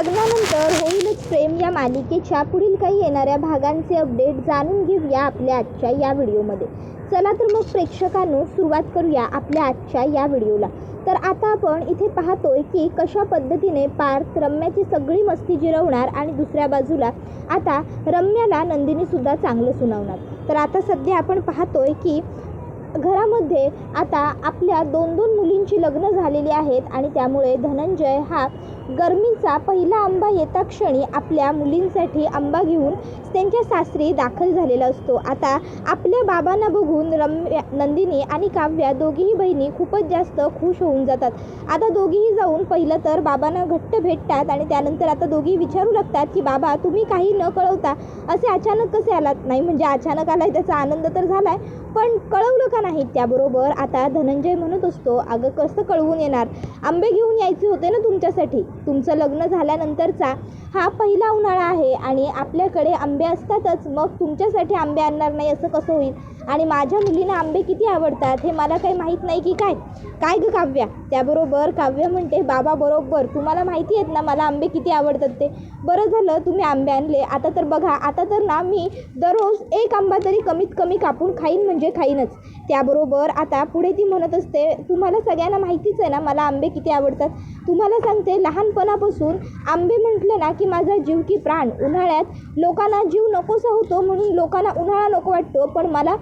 लग्नानंतर होईलच प्रेम या मालिकेच्या पुढील काही येणाऱ्या भागांचे अपडेट जाणून घेऊया आपल्या आजच्या या व्हिडिओमध्ये. चला तर मग प्रेक्षकांनो सुरुवात करूया आपल्या आजच्या या व्हिडिओला. तर आता आपण इथे पाहतोय की कशा पद्धतीने पार्थ रम्याची सगळी मस्ती जिरवणार आणि दुसऱ्या बाजूला आता रम्याला नंदिनीसुद्धा चांगलं सुनावणार. तर आता सध्या आपण पाहतोय की घरामध्ये आता आपल्या दोन मुलींची लग्न झालेली आहेत आणि त्यामुळे धनंजय हा गरमीचा पहिला आंबा येता क्षणी आपल्या मुलींसाठी आंबा घेऊन त्यांच्या सासरी दाखल झालेला असतो. आता आपल्या बाबांना बघून नंदिनी आणि काव्या दोघीही बहिणी खूपच जास्त खुश होऊन जातात. आता दोघीही जाऊन पहिलं तर बाबांना घट्ट भेटतात आणि त्यानंतर आता दोघी विचारू लागतात की बाबा तुम्ही काही न कळवता असे अचानक कसे आलात. नाही म्हणजे अचानक आलाय त्याचा आनंद तर झालाय पण कळवलं का नाही. त्याबरोबर आता धनंजय म्हणत असतो अगं कसं कळवून येणार, आंबे घेऊन यायचे होते ना तुमच्यासाठी. तुमचं लग्न झाल्यानंतरचा हा पहिला उन्हाळा आहे आणि आपल्याकडे आंबे असतातच, मग तुमच्यासाठी आंबे आणणार नाही असं कसं होईल. आणि माझ्या मुलींना आंबे किती आवडतात हे मला काही माहीत नाही की काय काय ग काव्या. त्याबरोबर काव्य म्हणते बाबा बरोबर तुम्हाला माहिती आहेत ना मला आंबे किती आवडतात ते. बरं झालं तुम्ही आंबे आणले. आता तर बघा आता तर ना मी दररोज एक आंबा तरी कमीत कमी कापून खाईन म्हणजे खाईनच. त्याबरोबर आता पुढे ती म्हणत असते तुम्हाला सगळ्यांना माहितीच आहे ना मला आंबे किती आवडतात. तुम्हाला सांगते लहानपणापासून आंबे म्हटलं ना की माझा जीव की प्राण. उन्हाळ्यात लोकांना जीव नकोसा होतो म्हणून लोकांना उन्हाळा नको वाटतो पण मला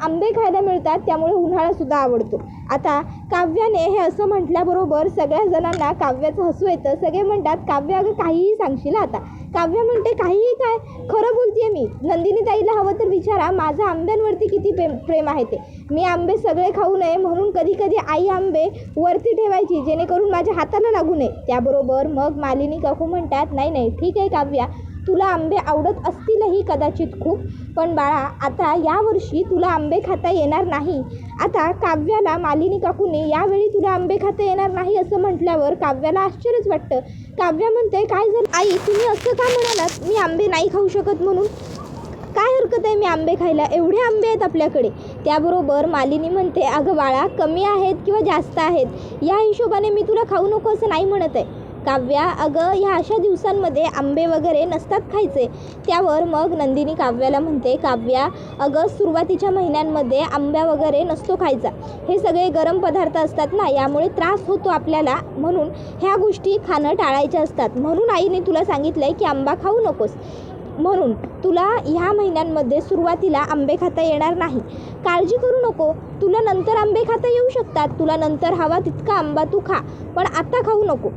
आंबे खायला मिळतात त्यामुळे उन्हाळासुद्धा आवडतो. आता काव्याने हे असं म्हटल्याबरोबर सगळ्या जणांना काव्याचं हसू येतं. सगळे म्हणतात काव्य अगं काहीही सांगशील आता. काव्य म्हणते काहीही काय खरं बोलतेय मी. नंदिनी ताईला हवं तर विचारा माझं आंब्यांवरती किती प्रेम आहे ते. मी आंबे सगळे खाऊ नये म्हणून कधी कधी आई आंबे वरती ठेवायची जेणेकरून माझ्या हाताला लागू नये. त्याबरोबर मग मालिनी काकू म्हणतात नाही ठीक आहे काव्या तुला आंबे आवडत असतीलही कदाचित खूप पण बाळा आता यावर्षी तुला आंबे खाता येणार नाही. आता काव्याला मालिनी काकूने यावेळी तुला आंबे खाता येणार नाही असं म्हटल्यावर काव्याला आश्चर्यच वाटतं. काव्या म्हणते काय झालं आई तुम्ही असं का म्हणालात मी आंबे नाही खाऊ शकत म्हणून. काय हरकत आहे मी आंबे खायला, एवढे आंबे आहेत आपल्याकडे. त्याबरोबर मालिनी म्हणते अगं बाळा कमी आहेत किंवा जास्त आहेत या हिशोबाने मी तुला खाऊ नको असं नाही म्हणत आहे. काव्या अगं ह्या अशा दिवसांमध्ये आंबे वगैरे नसतात खायचे. त्यावर मग नंदिनी काव्याला म्हणते काव्या अगं सुरुवातीच्या महिन्यांमध्ये आंब्या वगैरे नसतो खायचा. हे सगळे गरम पदार्थ असतात ना यामुळे त्रास होतो आपल्याला म्हणून ह्या गोष्टी खाणं टाळायच्या असतात. म्हणून आईने तुला सांगितलं आहे की आंबा खाऊ नकोस म्हणून तुला ह्या महिन्यांमध्ये सुरुवातीला आंबे खाता येणार नाही. काळजी करू नको तुला नंतर आंबे खाता येऊ शकतात. तुला नंतर हवा तितका आंबा तू खा पण आता खाऊ नको.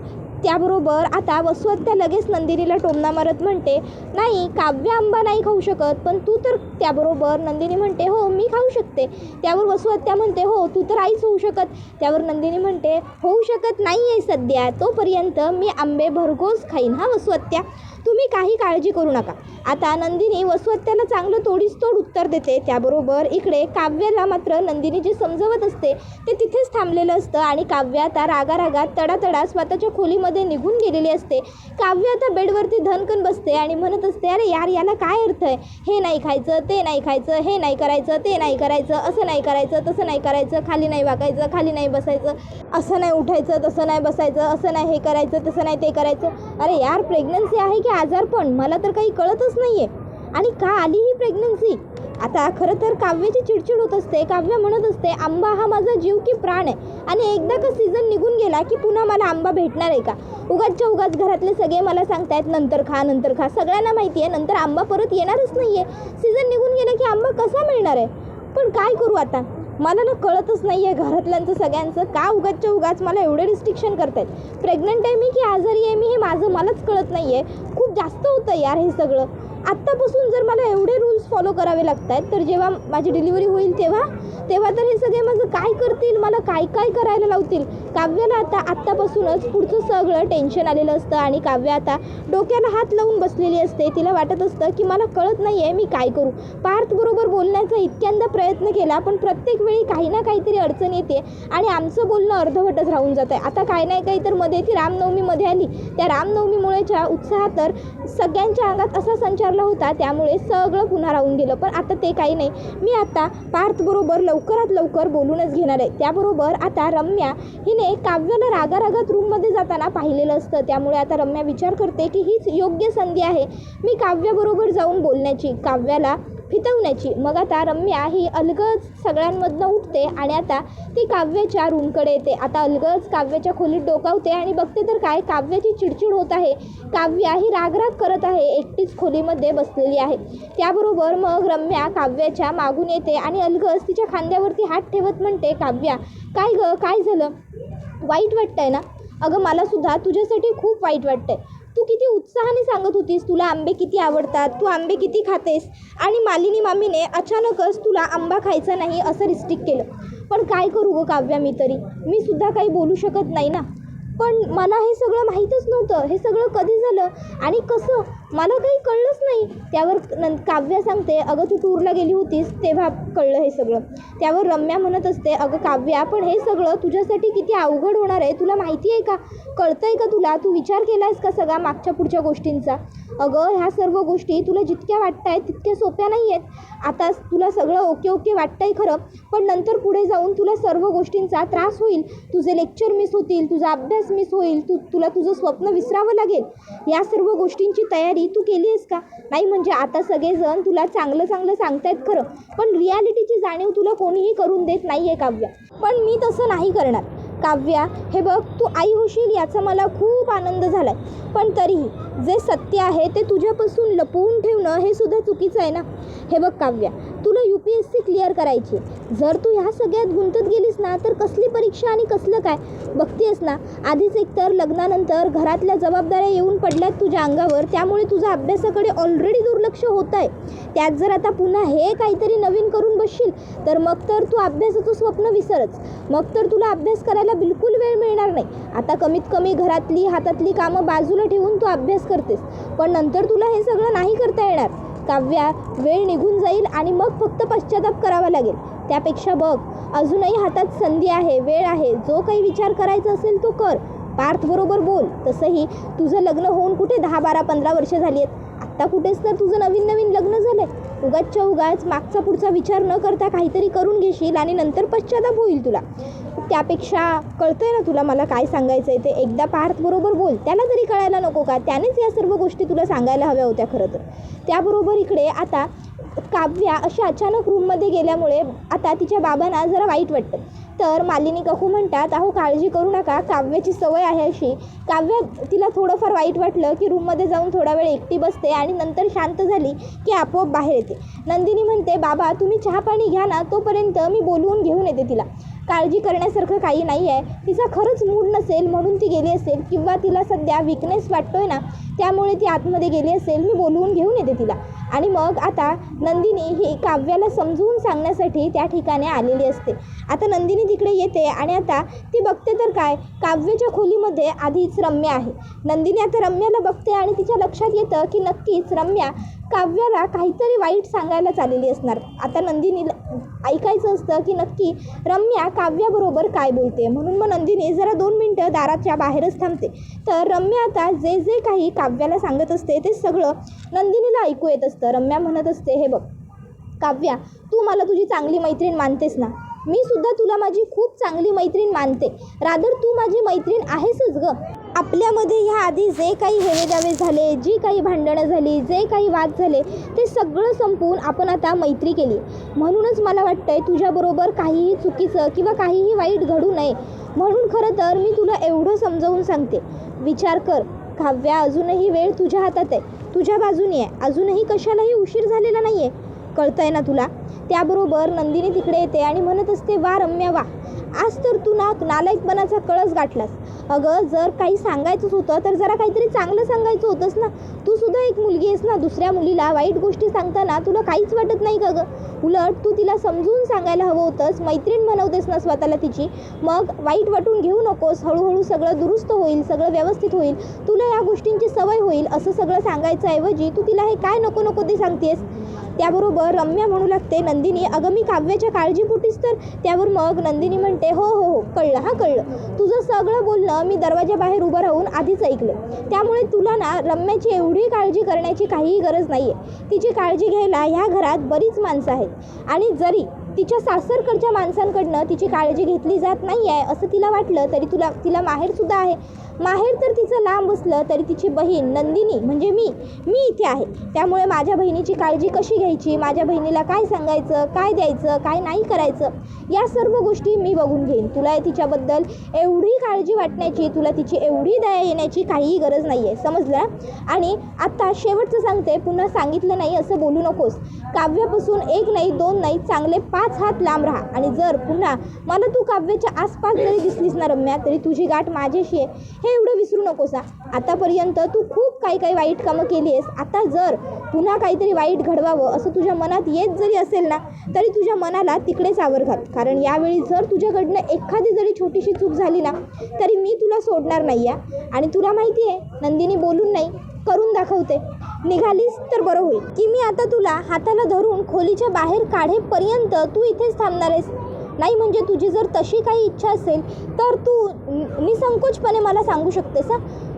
त्याबरोबर आता वसुहत्या लगेच नंदिनीला टोमणा मारत म्हणते नाही काव्य आंबा नाही खाऊ शकत पण तू तर. त्याबरोबर नंदिनी म्हणते हो मी खाऊ शकते. त्यावर वसुहत्या म्हणते हो तू तर आईच होऊ शकत. त्यावर नंदिनी म्हणते होऊ शकत नाही आहे सध्या तोपर्यंत मी आंबे भरघोस खाईन हा वसुहत्या तुम्ही काही काळजी करू नका. आता नंदिनी वसुहत्याला चांगलं तोड उत्तर देते. त्याबरोबर इकडे काव्याला मात्र नंदिनी जे समजवत असते ते तिथेच थांबलेलं असतं आणि काव्य आता रागारागात तडातडा स्वतःच्या खोलीमध्ये निघून गेलेली असते. काव्य आता बेडवरती धनकन बसते आणि म्हणत असते अरे यार याला काय अर्थ आहे, हे नाही खायचं ते नाही खायचं, हे नाही करायचं ते नाही करायचं, असं नाही करायचं तसं नाही करायचं, खाली नाही वाकायचं खाली नाही बसायचं, असं नाही उठायचं तसं नाही बसायचं, असं नाही हे करायचं तसं नाही ते करायचं. अरे यार प्रेग्नन्सी आहे की आजारपण मला तर काही कळतच नाही आहे आणि का आली ही प्रेग्नन्सी. आता खरं तर काव्याची चिडचिड होत असते. काव्य म्हणत असते आंबा हा माझा जीव की प्राण आहे आणि एकदा का सीझन निघून गेला की पुन्हा मला आंबा भेटणार आहे का. उगाच घरातले सगळे मला सांगतायत नंतर खा. सगळ्यांना माहिती आहे नंतर आंबा परत येणारच नाही आहे. सीझन निघून गेला की आंबा कसा मिळणार आहे. पण काय करू आता मला ना कळतच नाही आहे घरातल्यांचं सगळ्यांचं का उगाच मला एवढे रिस्ट्रिक्शन करतायत. प्रेग्नंट आहे मी की आजारी आहे मी हे मलाच कळत नाही आहे. खूप जास्त होतं यार हे सगळं. आत्तापासून जर मला एवढे रूल्स फॉलो करावे लागत आहेत तर जेव्हा माझी डिलिव्हरी होईल तेव्हा तर हे सगळे माझं काय करतील, मला काय करायला लावतील. काव्याला आत्तापासूनच पुढचं सगळं टेन्शन आलेलं असतं आणि काव्य आता डोक्याला हात लावून बसलेली असते. तिला वाटत असतं की मला कळत नाही आहे मी काय करू. पार्थबरोबर बोलण्याचा इतक्यांदा प्रयत्न केला पण प्रत्येक वेळी काही ना काहीतरी अडचण येते आणि आमचं बोलणं अर्धवटच राहून जातं आहे. आता काही नाही काही तर मध्ये ती रामनवमीमध्ये आली. त्या रामनवमीमुळेच्या उत्साहात तर सगळ्यांच्या अंगात असा संचार विचारला होता त्यामुळे सगळं पुन्हा राहून गेलं. पण आता ते काही नाही. मी आता पार्थबरोबर लवकरात लवकर बोलूनच घेणार आहे. त्याबरोबर आता रम्या हिने काव्याला रागारागात रूममध्ये जाताना पाहिलेलं असतं. त्यामुळे आता रम्या विचार करते की हीच योग्य संधी आहे मी काव्याबरोबर जाऊन बोलण्याची, काव्याला फितवण्याची. मग आता रम्या ही अलगद सगळ्यांमधनं उठते आणि आता ती काव्याच्या रूमकडे येते. आता अलगद काव्याच्या खोलीत डोकावते आणि बघते तर काय, काव्याची चिडचिड होत आहे. काव्या ही रागराग करत आहे, एकटीच खोलीमध्ये बसलेली आहे. त्याबरोबर मग रम्या काव्याच्या मागून येते आणि अलगद तिच्या खांद्यावरती हात ठेवत म्हणते, काव्या काय गं, काय झालं, वाईट वाटतंय ना? अगं मला सुद्धा तुझ्यासाठी खूप वाईट वाटतंय. तू किती उत्साहाने सांगत होतीस तुला आंबे किती आवडतात, तू आंबे किती खातेस, आणि मालिनी मामीने अचानकच तुला आंबा खायचा नाही असं रिस्ट्रिक्ट केलं. पण काय करू गं काव्या, मी सुद्धा काही बोलू शकत नाही ना. पण मला हे सगळं माहीतच नव्हतं. हे सगळं कधी झालं आणि कसं मला काही कळलंच नाही. त्यावर काव्या सांगते, अगं तू टूरला गेली होतीस तेव्हा कळलं हे सगळं. त्यावर रम्या म्हणत असते, अगं काव्या पण हे सगळं तुझ्यासाठी किती अवघड होणार आहे, तुला माहिती आहे का, कळतंय का तुला, तू विचार केला आहेस का सगळा मागच्या पुढच्या गोष्टींचा? अगं ह्या सर्व गोष्टी तुला जितक्या वाटत आहेत तितक्या सोप्या नाही आहेत. आता तुला सगळं ओके ओके वाटतंय खरं, पण नंतर पुढे जाऊन तुला सर्व गोष्टींचा त्रास होईल. तुझे लेक्चर मिस होतील, तुझा अभ्यास मिस होईल, तुला तुझं स्वप्न विसरावं लागेल. या सर्व गोष्टींची तयारी तू केली आहेस का? नाही म्हणजे आता सगळेजण तुला चांगलं चांगलं सांगतायत खरं, पण रियालिटीची जाणीव तुला कोणीही करून देत नाही आहे काव्या. पण मी तसं नाही करणार काव्या. हे बघ, तू आई होशील याचा मला खूप आनंद झाला आहे, पण तरीही जे सत्य आहे ते तुझ्यापासून लपवून ठेवणं हे सुद्धा चुकीचं आहे ना. हे बघ काव्या, तुला UPSC क्लिअर करायची. जर तू ह्या सगळ्यात गुंतत गेलीस ना तर कसली परीक्षा आणि कसलं काय बघतेस ना. आधीच एकतर लग्नानंतर घरातल्या जबाबदाऱ्या येऊन पडल्यात तुझ्या अंगावर, त्यामुळे तुझ्या अभ्यासाकडे ऑलरेडी दुर्लक्ष होत आहे. त्यात जर आता पुन्हा हे काहीतरी नवीन करून बसशील तर मग तर तू अभ्यासाचं स्वप्न विसरच. मग तर तुला अभ्यास करायला बिलकुल वेळ मिळणार नाही. आता कमीत कमी घरातली हातातली कामं बाजूला ठेवून तू अभ्यास करतेस, पण नंतर तुला हे सगळं नाही करता येणार काव्या. वेळ निघून जाईल आणि मग फक्त पश्चाताप करावा लागेल. त्यापेक्षा बघ, अजूनही हातात संधी आहे, वेळ आहे. जो काही विचार करायचा असेल तो कर. पार्थबरोबर बोल. तसंही तुझं लग्न होऊन कुठे 10, 12, 15 वर्ष झाली आहेत. आत्ता कुठेच तर तुझं नवीन नवीन लग्न झालं आहे. उगाचच्या उगाच मागचा पुढचा विचार न करता काहीतरी करून घेशील आणि नंतर पश्चाताप होईल तुला. त्यापेक्षा कळतंय ना तुला मला काय सांगायचं आहे ते. एकदा पार्थबरोबर बोल. त्याला तरी कळायला नको का? त्यानेच या सर्व गोष्टी तुला सांगायला हव्या होत्या खरं तर. त्याबरोबर इकडे आता काव्या अशा अचानक रूममध्ये गेल्यामुळे आता तिच्या बाबांना जरा वाईट वाटतं. तर मालिनी काकू म्हणतात, अहो काळजी करू नका, काव्याची सवय आहे अशी. काव्या तिला थोडंफार वाईट वाटलं की रूममध्ये जाऊन थोडा वेळ एकटी बसते आणि नंतर शांत झाली की आपोआप बाहेर येते. नंदिनी म्हणते, बाबा तुम्ही चहा पाणी घ्या ना, तोपर्यंत मी बोलवून घेऊन येते तिला. काळजी करण्यासारखं काही नाही आहे. तिचा खरंच मूड नसेल म्हणून ती गेली असेल, किंवा तिला सध्या वीकनेस वाटतोय ना त्यामुळे ती आतमध्ये गेली असेल. मी बोलवून घेऊन येते तिला. आणि मग आता नंदिनी ही काव्याला समजवून सांगण्यासाठी त्या ठिकाणी आलेली असते. आता नंदिनी तिकडे येते आणि आता ती बघते तर काय, काव्याच्या खोलीमध्ये आधीच रम्या आहे. नंदिनी आता रम्याला बघते आणि तिच्या लक्षात येतं की नक्कीच रम्या काव्याला काहीतरी वाईट सांगायला आलेली असणार. आता नंदिनीला ऐकायचं असतं की नक्की रम्या काव्याबरोबर काय बोलते. म्हणून मग नंदिनी जरा 2 मिनटं दाराच्या बाहेरच थांबते. तर रम्या आता जे जे काही काव्याला सांगत असते ते सगळं नंदिनीला ऐकू येत असतं. रम्या म्हणत असते, हे बघ काव्या, तू मला तुझी चांगली मैत्रीण मानतेस ना, मी सुद्धा तुला माझी खूप चांगली मैत्रीण मानते. रादर तू माझी मैत्रीण आहेसच गं. आपल्यामध्ये ह्या आधी जे काही हेवेदावे झाले, जी काही भांडणं झाली, जे काही वाद झाले, ते सगळं संपवून आपण आता मैत्री केली. म्हणूनच मला वाटतंय तुझ्याबरोबर काहीही चुकीचं किंवा काहीही वाईट घडू नये. म्हणून खरं तर मी तुला एवढं समजावून सांगते. विचार कर काव्या, अजूनही वेळ तुझ्या हातात आहे, तुझ्या बाजूने आहे. अजूनही कशालाही उशीर झालेला नाही आहे. कळतंय ना तुला? त्याबरोबर नंदिनी तिकडे येते आणि म्हणत असते, वा रम्या वा, आज तर तू नालायकपणाचा कळस गाठलास. अगं जर काही सांगायचंच होतं तर जरा काहीतरी चांगलं सांगायचं होतंस ना. तू सुद्धा एक मुलगी आहेस ना. दुसऱ्या मुलीला वाईट गोष्टी सांगताना तुला काहीच वाटत नाही का गं? उलट तू तिला समजून सांगायला हवं होतंस. मैत्रीण बनवतेस ना स्वतःला तिची, मग वाईट वाटून घेऊ नकोस. हळूहळू सगळं दुरुस्त होईल, सगळं व्यवस्थित होईल, तुला या गोष्टींची सवय होईल असं सगळं सांगायचं ऐवजी तू तिला हे काय नको नको ते सांगतेस. त्याबरोबर रम्या म्हणू लागते, नंदिनी अगं मी काव्याच्या काळजीपोटीच तर. त्यावर मग नंदिनी म्हणते, हो हो हो कळलं, हां कळलं. तुझं सगळं बोलणं मी दरवाजाबाहेर उभं राहून आधीच ऐकलं. त्यामुळे तुला ना रम्याची एवढी काळजी करण्याची काहीही गरज नाही आहे. तिची काळजी घ्यायला ह्या घरात बरीच माणसं आहेत आणि जरी तिच्या सासरकडच्या माणसांकडनं तिची काळजी घेतली जात नाही आहे असं तिला वाटलं तरी तिला माहेरसुद्धा आहे. माहेर तर तिचं लांब असलं तरी तिची बहीण नंदिनी म्हणजे मी इथे आहे. त्यामुळे माझ्या बहिणीची काळजी कशी घ्यायची, माझ्या बहिणीला काय सांगायचं, काय द्यायचं, काय नाही करायचं, या सर्व गोष्टी मी बघून घेईन. तुला तिच्याबद्दल एवढी काळजी वाटण्याची, तुला तिची एवढी दया येण्याची काहीही गरज नाही आहे, समजलं. आणि आत्ता शेवटचं सांगते, पुन्हा सांगितलं नाही असं बोलू नकोस. काव्यापासून 1 नाही 2 नाही चांगले 5 हात लांब राहा. आणि जर पुन्हा मला तू काव्याच्या आसपास जरी दिसलीस ना रम्या, तरी तुझी गाठ माझ्याशी आहे हे एवढं विसरू नकोस. आतापर्यंत तू खूप काही वाईट कामं केली आहेस. आता जर पुन्हा काहीतरी वाईट घडवावं असं तुझ्या मनात येत जरी असेल ना, तरी तुझ्या मनाला तिकडेच आवर घाल. कारण यावेळी जर तुझ्याकडनं एखादी जरी छोटीशी चूक झाली ना, तरी मी तुला सोडणार नाही आहे. आणि तुला माहिती आहे नंदिनी बोलून नाही करून दाखवते. निघालीस तर बरं होईल की मी आता तुला हाताला धरून खोलीच्या बाहेर काढेपर्यंत तू इथेच थांबणार आहेस. नाही म्हणजे तुझी जर तशी काही इच्छा असेल तर तू निसंकोचपणे मला सांगू शकतेस.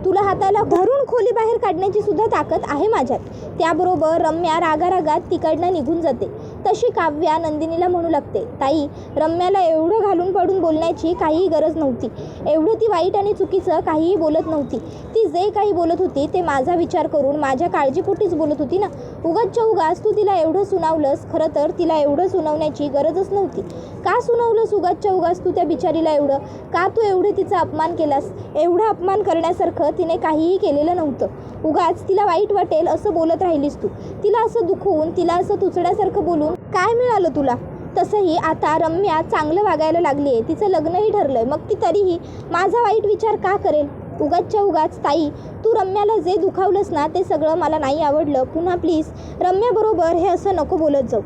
तुला हाताला धरून खोली बाहेर काढण्याची सुद्धा ताकद आहे माझ्यात. त्याबरोबर रम्या रागारागात तिकडनं निघून जाते. तशी काव्या नंदिनीला म्हणू लागते, ताई रम्याला एवढं घालून पडून बोलण्याची काहीही गरज नव्हती. एवढं ती वाईट आणि चुकीचं काहीही बोलत नव्हती. ती जे काही बोलत होती ते माझा विचार करून माझ्या काळजीपोटीच बोलत होती ना. उगाचच्या उगाच तू तिला एवढं सुनावलंस. खरं तर तिला एवढं सुनावण्याची गरजच नव्हती. का सुनावलंस उगाचच्या उगाच तू त्या बिचारीला एवढं? का तू एवढे तिचा अपमान केलास? एवढा अपमान करण्यासारखं तिने काहीही केलेलं नव्हतं. उगाच तिला वाईट वाटेल असं बोलत राहिलीस तू. तिला असं दुखवून, तिला असं तुचड्यासारखं बोलून काय मिळालं तुला? तसंही आता रम्या चांगलं वागायला लागली आहे. तिचं लग्नही ठरलं आहे. मग ती तरीही माझा वाईट विचार का करेल? उगाचच्या उगाच ताई तू रम्याला जे दुखावलंस ना ते सगळं मला नाही आवडलं. पुन्हा प्लीज रम्याबरोबर हे असं नको बोलत जाऊ.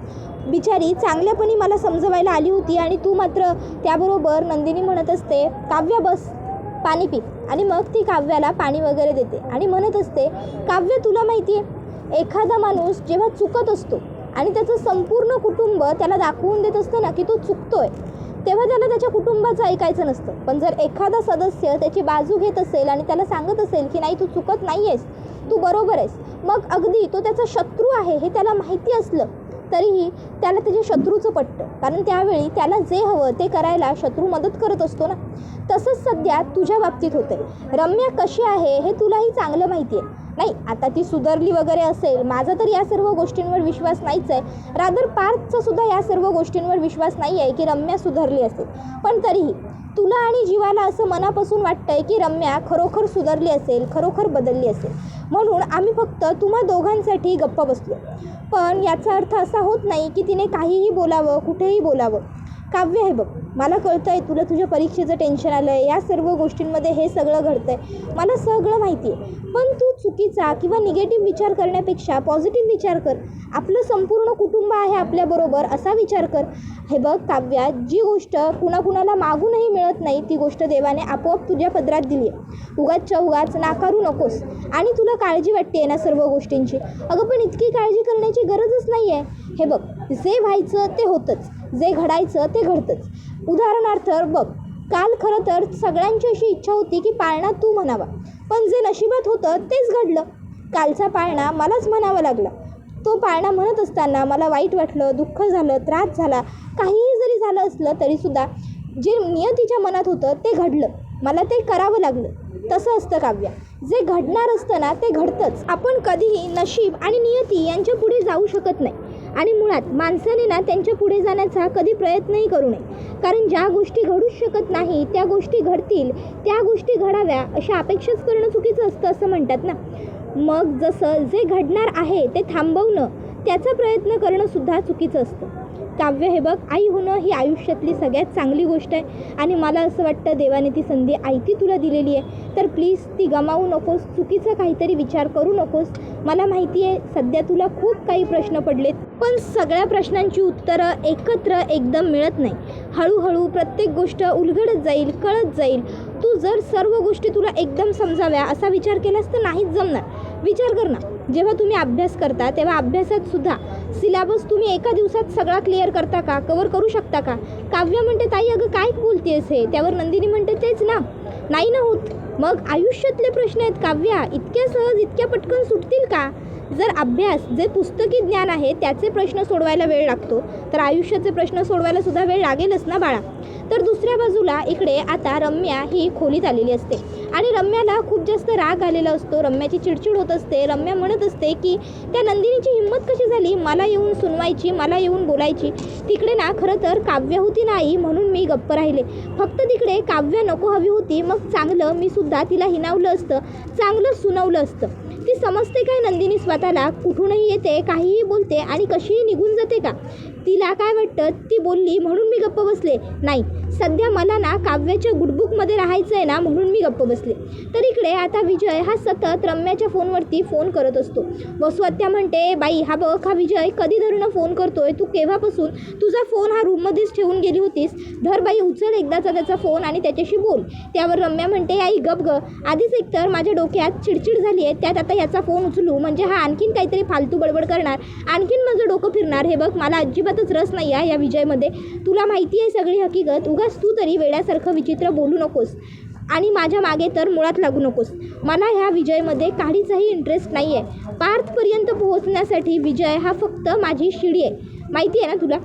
बिचारी चांगल्यापणी मला समजवायला आली होती आणि तू मात्र. त्याबरोबर नंदिनी म्हणत असते, काव्या बस पाणी पी. आणि मग ती काव्याला पाणी वगैरे देते आणि म्हणत असते, काव्य तुला माहिती आहे एखादा माणूस जेव्हा चुकत असतो आणि त्याचं संपूर्ण कुटुंब त्याला दाखवून देत असतं ना की तो चुकतोय, तेव्हा त्याला त्याच्या कुटुंबाचं ऐकायचं नसतं. पण जर एखादा सदस्य त्याची बाजू घेत असेल आणि त्याला सांगत असेल की नाही तू चुकत नाही आहेस, तू बरोबर आहेस, मग अगदी तो त्याचा शत्रू आहे हे त्याला माहिती असलं तरीही त्याला त्याच्या शत्रूचं पटतं. कारण त्यावेळी त्याला जे हवं ते करायला शत्रू मदत करत असतो ना. तसंच सध्या तुझ्या बाबतीत होतंय. रम्या कशी आहे हे तुलाही चांगलं माहिती आहे. नाही आता ती सुधारली वगैरे असेल, माझा तर या सर्व गोष्टींवर विश्वास नाहीच आहे. रादर पार्थचा सुद्धा या सर्व गोष्टींवर विश्वास नाही आहे की रम्या सुधारली असेल. पण तरीही तुला आणि जीवाला असं मनापासून वाटतंय की रम्या खरोखर सुधारली असेल, खरोखर बदलली असेल. म्हणून आम्ही फक्त तुम्हा दोघांसाठी गप्प बसलो. पण याचा अर्थ असा होत नाही की तिने काहीही बोलावं, कुठेही बोलावं. काव्य हे बघ, मला कळतं आहे तुला तुझ्या परीक्षेचं टेन्शन आलं आहे, या सर्व गोष्टींमध्ये हे सगळं घडतं आहे, मला सगळं माहिती आहे. पण तू चुकीचा किंवा निगेटिव्ह विचार करण्यापेक्षा पॉझिटिव्ह विचार कर. आपलं संपूर्ण कुटुंब आहे आपल्याबरोबर असा विचार कर. हे बघ काव्या, जी गोष्ट कुणाकुणाला मागूनही मिळत नाही ती गोष्ट देवाने आपोआप तुझ्या पदरात दिली आहे. उगाचच्या उगाच नाकारू नकोस. आणि तुला काळजी वाटते ना सर्व गोष्टींची, अगं पण इतकी काळजी करण्याची गरजच नाही आहे. हे बघ, जे व्हायचं ते होतंच, जे घडायचं ते घडतंच. उदाहरणार्थ बघ, काल खरं तर सगळ्यांची अशी इच्छा होती की पाळणा तू म्हणावा, पण जे नशिबात होतं तेच घडलं. कालचा पाळणा मलाच म्हणावा लागला. तो पाळणा म्हणत असताना मला वाईट वाटलं, दुःख झालं, त्रास झाला. काहीही जरी झालं असलं तरीसुद्धा जे नियतीच्या मनात होतं ते घडलं, मला ते करावं लागलं. तसं असतं काव्या, जे घडणार असतं ना ते घडतंच. आपण कधीही नशीब आणि नियती यांच्या पुढे जाऊ शकत नाही. आणि मुळात माणसाने ना त्यांच्या पुढे जाण्याचा कधी प्रयत्नही करू नये. कारण ज्या गोष्टी घडूच शकत नाही त्या गोष्टी घडतील, त्या गोष्टी घडाव्या अशा अपेक्षाच करणं चुकीचं असतं असं म्हणतात ना. मग जसं जे घडणार आहे ते थांबवणं, त्याचा प्रयत्न करणं सुद्धा चुकीचं असतं. काव्य हे बघ, आई होणं ही आयुष्यातली सगळ्यात चांगली गोष्ट आहे आणि मला असं वाटतं देवाने ती संधी आयती तुला दिलेली आहे. तर प्लीज ती गमावू नकोस, चुकीचा काहीतरी विचार करू नकोस. मला माहिती आहे सध्या तुला खूप काही प्रश्न पडलेत, पण सगळ्या प्रश्नांची उत्तरं एकत्र एकदम मिळत नाही. हळूहळू प्रत्येक गोष्ट उलगडत जाईल, कळत जाईल. तू जर सर्व गोष्टी तुला एकदम समजाव्या असा विचार केलास तर नाहीच जमणार. विचार कर ना, जेव्हा तुम्ही अभ्यास करता तेव्हा अभ्यासात सुद्धा सिलेबस तुम्ही एका दिवसात सगळा क्लिअर करता का, कवर करू शकता का? काव्या म्हणते ताई अगं काय बोलतेस हे, त्यावर नंदिनी म्हणते तेच ना, नाही ना होत. मग आयुष्यातले प्रश्न आहेत काव्या, इतक्या सहज इतक्या पटकन सुटतील का? जर अभ्यास जे पुस्तकी ज्ञान आहे त्याचे प्रश्न सोडवायला वेळ लागतो तर आयुष्याचे प्रश्न सोडवायला सुद्धा वेळ लागेलच ना बाळा. तर दुसऱ्या बाजूला इकडे आता रम्या ही खोलीत आलेली असते आणि रम्याला खूप जास्त राग आलेला असतो. रम्याची चिडचिड होत असते. रम्या म्हणत असते की त्या नंदिनीची हिंमत कशी झाली मला येऊन सुनवायची, मला येऊन बोलायची. तिकडे ना खरं तर काव्य होती नाही म्हणून मी गप्प राहिले. फक्त तिकडे काव्य नको हवी होती, मग चांगलं मी सुद्धा तिला हिणावलं असतं, चांगलं सुनावलं असतं. ती समजते काय नंदिनी स्वतःला, कुठूनही येते, काहीही बोलते आणि कशीही निघून जाते का? तिला काय वाटतं ती बोलली म्हणून मी गप्प बसले? नाही, सध्या मला ना काव्याच्या गुडबुकमध्ये राहायचं आहे ना म्हणून मी गप्प बसले. तर इकडे आता विजय हा सतत रम्याच्या फोनवरती फोन करत असतो. वसुहत्या म्हणते बाई हा बघ हा विजय कधी धरणं फोन करतोय, तू केव्हापासून तुझा फोन हा रूममध्येच ठेवून गेली होतीस, धर बाई उचल एकदाचा त्याचा फोन आणि त्याच्याशी बोल. त्यावर रम्या म्हणते आई गप ग, आधीच एकतर माझ्या डोक्यात चिडचिड झाली आहे, त्यात आता याचा फोन उचलू म्हणजे हा आणखीन काहीतरी फालतू बडबड करणार, आणखीन माझं डोकं फिरणार. हे बघ मला अजिबातच रस नाही आहे या विजयमध्ये, तुला माहिती आहे सगळी हकीकत, उगाच तू तरी वेड्यासारखं विचित्र बोलू नकोस आणि माझ्या मागे तर मुळात लागू नकोस. मला ह्या विजयमध्ये काहीचाही इंटरेस्ट नाही आहे. पार्थपर्यंत पोहोचण्यासाठी विजय हा फक्त माझी शिडी आहे, माहिती आहे ना तुला,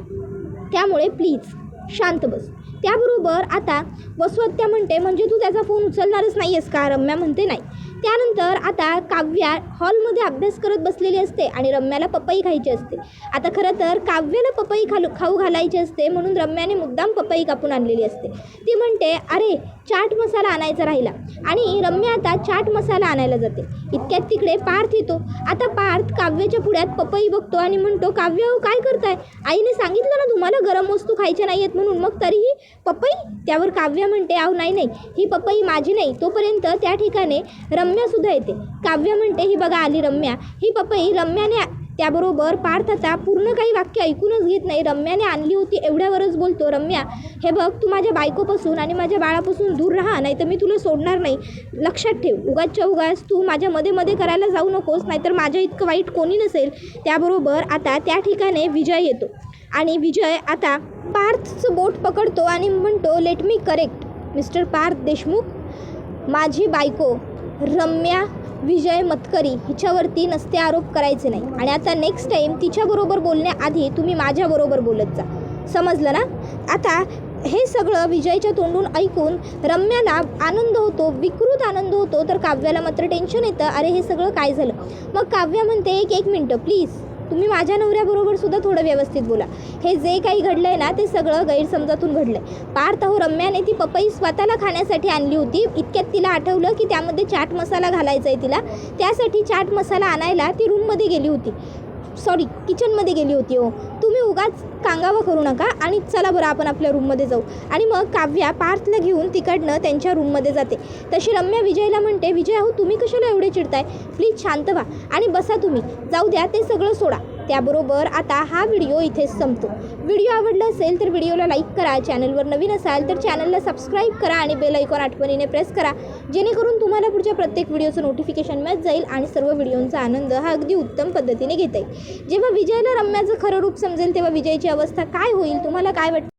त्यामुळे प्लीज शांत बस. त्याबरोबर आता वसुहत्या म्हणते म्हणजे तू त्याचा फोन उचलणारच नाही आहेस का? रम्या म्हणते नाही. त्यानंतर आता काव्या हॉलमध्ये अभ्यास करत बसलेली असते आणि रम्याला पपई खायची असते. आता खरं तर काव्याला पपई खाऊ घालायची असते म्हणून रम्याने मुद्दाम पपई कापून आणलेली असते. ती म्हणते अरे चाट मसाला आणायचा राहिला आणि रम्या आता चाट मसाला आणायला जाते. इतक्यात तिकडे पार्थ येतो. आता पार्थ काव्याच्या पुढ्यात पपई बघतो आणि म्हणतो काव्य हो काय करताय, आईने सांगितलं ना तुम्हाला गरम वस्तू खायच्या नाही आहेत म्हणून, मग तरीही पपई? त्यावर काव्य म्हणते अहो नाही ही पपई माझी नाही. तोपर्यंत त्या ठिकाणी रम्यासुद्धा येते. काव्य म्हणते ही बघा आली रम्या, ही पपई रम्याने. त्याबरोबर पार्थ आता पूर्ण काही वाक्य ऐकूनच घेत नाही. रम्याने आणली होती एवढ्यावरच बोलतो रम्या हे बघ तू माझ्या बायकोपासून आणि माझ्या बाळापासून दूर राहा, नाही तर मी तुला सोडणार नाही. लक्षात ठेव, उगाचच्या उगाच तू माझ्या मध्ये करायला जाऊ नकोस, नाहीतर माझ्या इतकं वाईट कोणी नसेल. त्याबरोबर आता त्या ठिकाणी विजय येतो आणि विजय आता पार्थचं बोट पकडतो आणि म्हणतो let me correct mister Parth Deshmukh, माझी बायको रम्या विजय मतकरी हिच्यावरती नसते आरोप करायचे नाही आणि आता नेक्स्ट टाईम तिच्याबरोबर बोलण्याआधी तुम्ही माझ्याबरोबर बोलत जा, समजलं ना? आता हे सगळं विजयच्या तोंडून ऐकून रम्याला आनंद होतो, विकृत आनंद होतो. तर काव्याला मात्र टेन्शन येतं, अरे हे सगळं काय झालं? मग काव्य म्हणते एक मिनटं प्लीज, तुम्ही माझ्या नवऱ्याबरोबर सुद्धा थोडं व्यवस्थित बोला. हे जे काही घडलं आहे ना ते सगळं गैरसमजातून घडलं आहे. पार्थ हो रम्याने ती पपई स्वतःला खाण्यासाठी आणली होती. इतक्यात तिला आठवलं की त्यामध्ये चाट मसाला घालायचा आहे तिला, त्यासाठी चाट मसाला आणायला ती रूममध्ये गेली होती, सॉरी किचनमध्ये गेली होती. हो तुम्ही उगाच कांगावा करू नका आणि चला बरं आपण आपल्या रूममध्ये जाऊ. आणि मग काव्या पार्थला घेऊन तिकडनं त्यांच्या रूममध्ये जाते. तशी रम्या विजयला म्हणते विजय हो तुम्ही कशाला एवढे चिडताय, प्लीज शांत व्हा आणि बसा तुम्ही, जाऊ द्या ते सगळं सोडा. त्याबरोबर आता हा व्हिडिओ इथेच संपतो. व्हिडिओ आवडला असेल तर व्हिडिओला लाईक करा, चॅनलवर नवीन असाल तर चॅनलला सबस्क्राईब करा आणि बेल आयकॉन आठवणीने प्रेस करा, जेणेकरून तुम्हाला पुढच्या प्रत्येक व्हिडिओचं नोटिफिकेशन मिळत जाईल आणि सर्व व्हिडिओंचा आनंद हा अगदी उत्तम पद्धतीने घेता येईल. जेव्हा विजयला रम्याचं खरं रूप समजेल तेव्हा विजयची अवस्था काय होईल तुम्हाला काय वाटतं